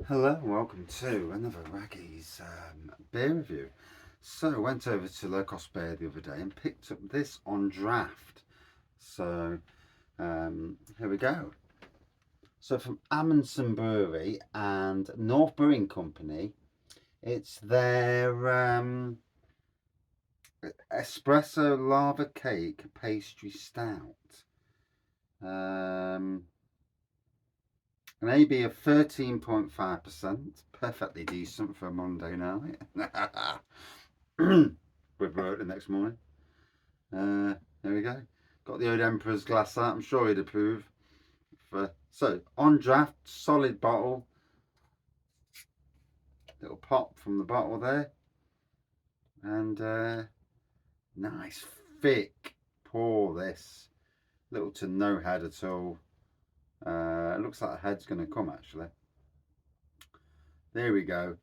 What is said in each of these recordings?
Hello and welcome to another Raggy's beer review. So I went over to Low Cost Beer the other day and picked up this on draft. So here we go. So from Amundsen Brewery and North Brewing Company, it's their Espresso Lava Cake Pastry Stout. Um, An AB of 13.5%, perfectly decent for a Monday night. With work the next morning. There we go. Got the old Emperor's glass out. I'm sure he'd approve. So on draft, solid bottle. Little pop from the bottle there, and nice thick pour. This little to no head at all. It looks like a head's going to come actually. There we go.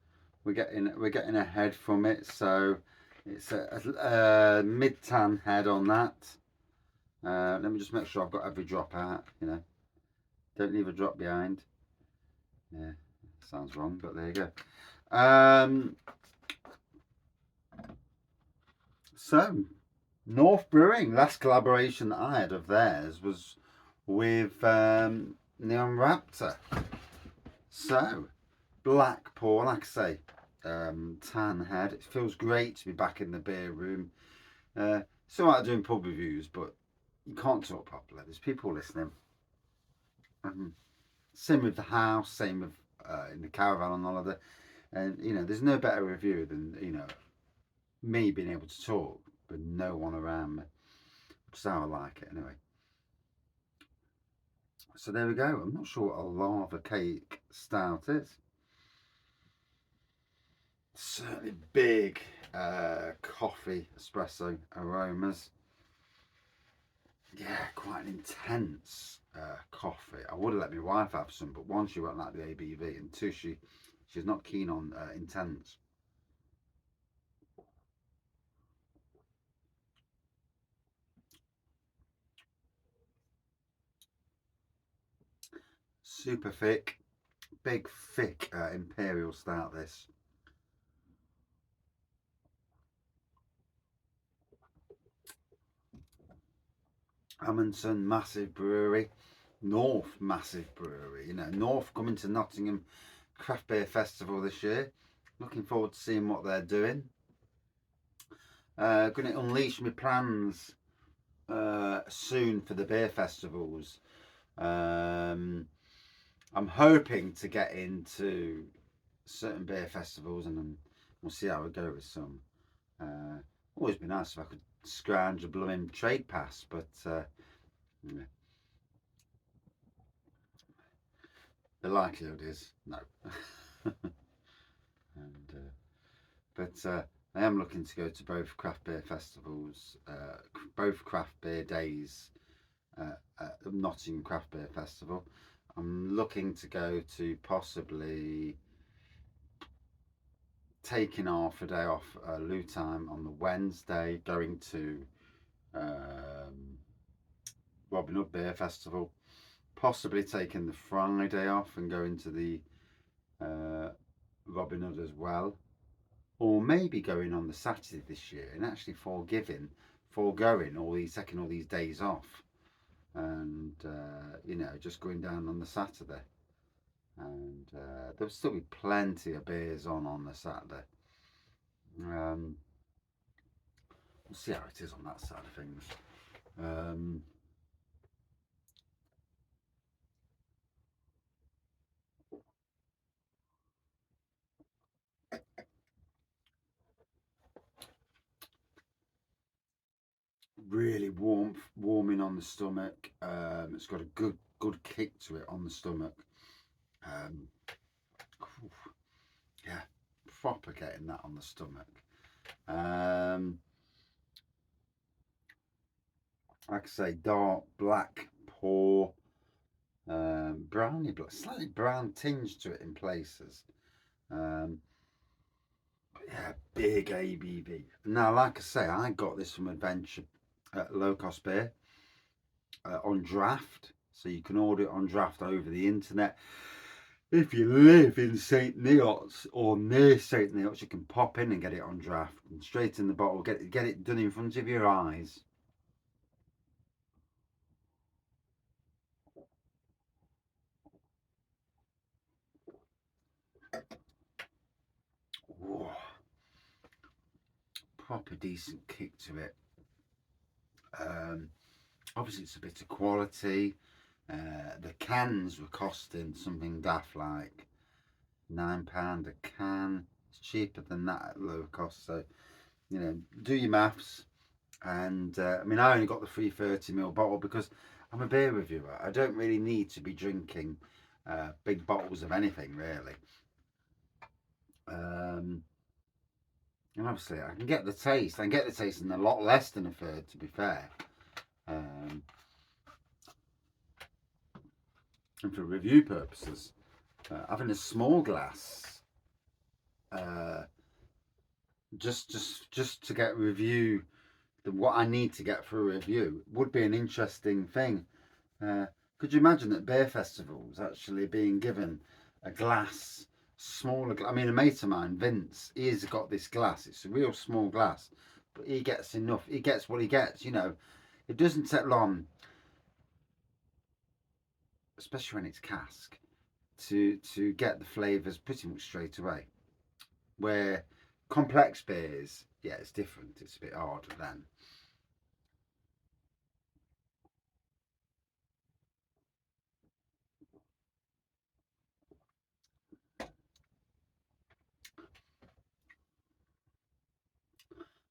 We're getting a head from it, so it's a mid tan head on that. Let me just make sure I've got every drop out. Don't leave a drop behind. Yeah, sounds wrong, but there you go. So North Brewing, last collaboration that I had of theirs was with Neon Raptor. So black pour, like I say, tan head. It feels great to be back in the beer room. It's alright doing pub reviews, but you can't talk properly. There's people listening. Same with the house, same with in the caravan on holiday. And there's no better review than me being able to talk with no one around me, which is how I like it anyway. So there we go. I'm not sure what a lava cake stout is. Certainly big coffee espresso aromas. Yeah, quite an intense coffee. I would have let my wife have some, but one, she won't like the ABV, and two, she's not keen on intense. Super thick, big thick Imperial Stout. This Amundsen, massive brewery. North, massive brewery. North coming to Nottingham Craft Beer Festival this year. Looking forward to seeing what they're doing. Going to unleash my plans soon for the beer festivals. I'm hoping to get into certain beer festivals, and we'll see how we go with some. Always be nice if I could scrounge a blooming trade pass, but yeah, the likelihood is no. and I am looking to go to both craft beer festivals, both craft beer days at the Nottingham Craft Beer Festival. I'm looking to go to possibly taking half a day off loo time on the Wednesday, going to Robin Hood Beer Festival, possibly taking the Friday off and going to the Robin Hood as well, or maybe going on the Saturday this year and actually foregoing all these, taking all these days off, and just going down on the Saturday. And there'll still be plenty of beers on the Saturday. Um, we'll see how it is on that side of things. Um, really warming on the stomach. It's got a good kick to it on the stomach. Um, yeah, proper getting that on the stomach. Um, like I say, dark black pour, browny, but slightly brown tinge to it in places. Um, yeah, big ABV. Now, like I say, I got this from Adventure Low Cost Beer on draft, so you can order it on draft over the internet. if you live in St Neots or near St Neots, you can pop in and get it on draft and straight in the bottle. Get it done in front of your eyes. Whoa. Proper decent kick to it. Obviously, it's a bit of quality. The cans were costing something daft like £9 a can. It's cheaper than that at lower cost. So, you know, do your maths. And I mean, I only got the free 30ml bottle because I'm a beer reviewer. I don't really need to be drinking big bottles of anything, really. And obviously, I can get the taste. I can get the taste in a lot less than a third, to be fair. And for review purposes, having a small glass, just to get review, what I need to get for a review would be an interesting thing. Could you imagine that beer festivals actually being given a glass, smaller? I mean, a mate of mine, Vince, he's got this glass. It's a real small glass, but he gets enough. He gets what he gets. You know, it doesn't take long, especially when it's cask, to get the flavours pretty much straight away. Where complex beers, yeah, it's different. It's a bit harder then.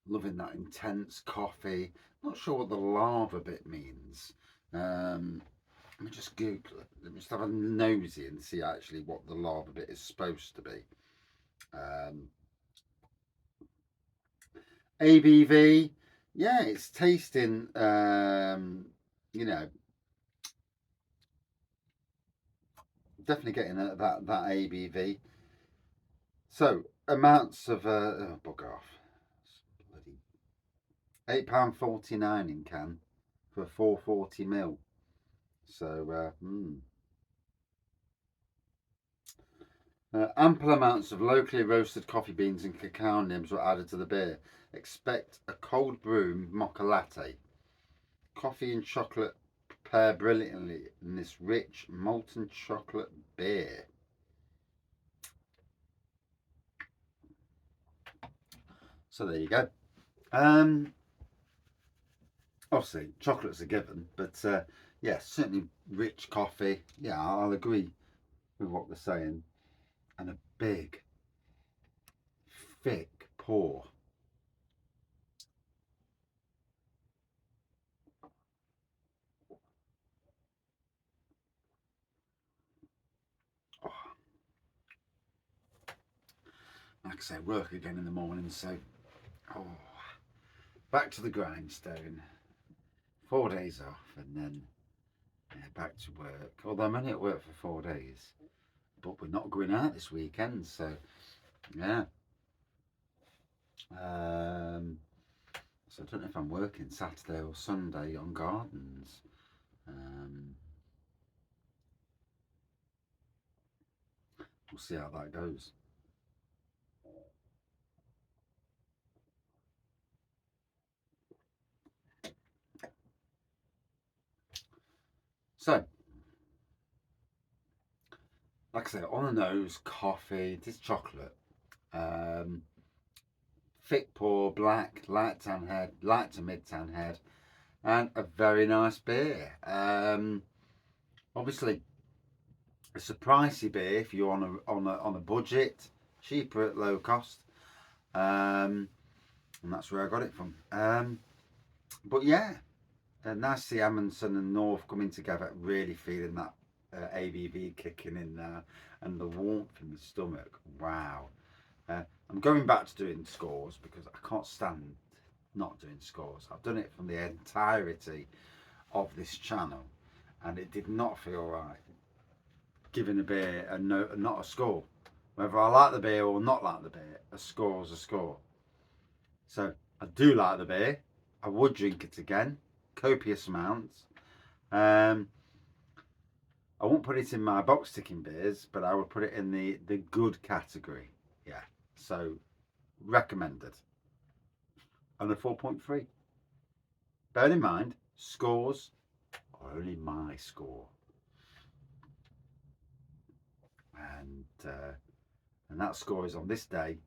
Loving that intense coffee. Not sure what the lava bit means. Let me just Google it. Let me just have a nosy and see actually what the lava bit is supposed to be. ABV, yeah, it's tasting, you know, definitely getting that ABV. So amounts of oh, bugger off. Bloody £8.49 in can for 440ml. So ample amounts of locally roasted coffee beans and cacao nibs were added to the beer. Expect a cold brew mocha latte. Coffee and chocolate pair brilliantly in this rich molten chocolate beer. So there you go. Obviously, chocolate's a given, but yeah, certainly rich coffee. Yeah, I'll agree with what they're saying. And a big, thick pour. Oh, like I say, work again in the morning, so oh, back to the grindstone. 4 days off, and then yeah, back to work. Although I'm only at work for 4 days, but we're not going out this weekend, so yeah. So I don't know if I'm working Saturday or Sunday on gardens. We'll see how that goes. So, like I say, on the nose, coffee, this chocolate. Thick pour, black, light tan head, light to mid tan head, and a very nice beer. Obviously, it's a pricey beer if you're on a budget, cheaper at low cost, and that's where I got it from. But yeah, nice to see Amundsen and North coming together, really feeling that ABV kicking in there, and the warmth in the stomach. Wow. I'm going back to doing scores because I can't stand not doing scores. I've done it from the entirety of this channel, and it did not feel right giving a beer a no, not a score. Whether I like the beer or not like the beer, a score is a score. So I do like the beer. I would drink it again, copious amounts. I won't put it in my box ticking beers, but I would put it in the good category. Yeah. So recommended. And a 4.3. Bear in mind, scores are only my score. And that score is on this day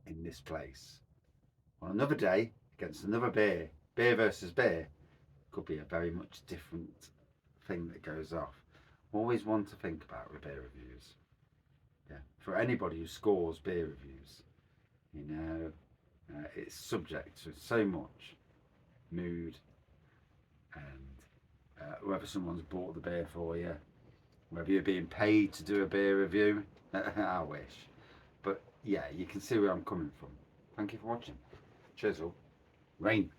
in this place. On another day, against another beer, beer versus beer, could be a very much different thing that goes off. Always one to think about with beer reviews. Yeah, for anybody who scores beer reviews, you know, it's subject to so much mood and whether someone's bought the beer for you, whether you're being paid to do a beer review. I wish. But yeah, you can see where I'm coming from. Thank you for watching. Cheers all. Rain.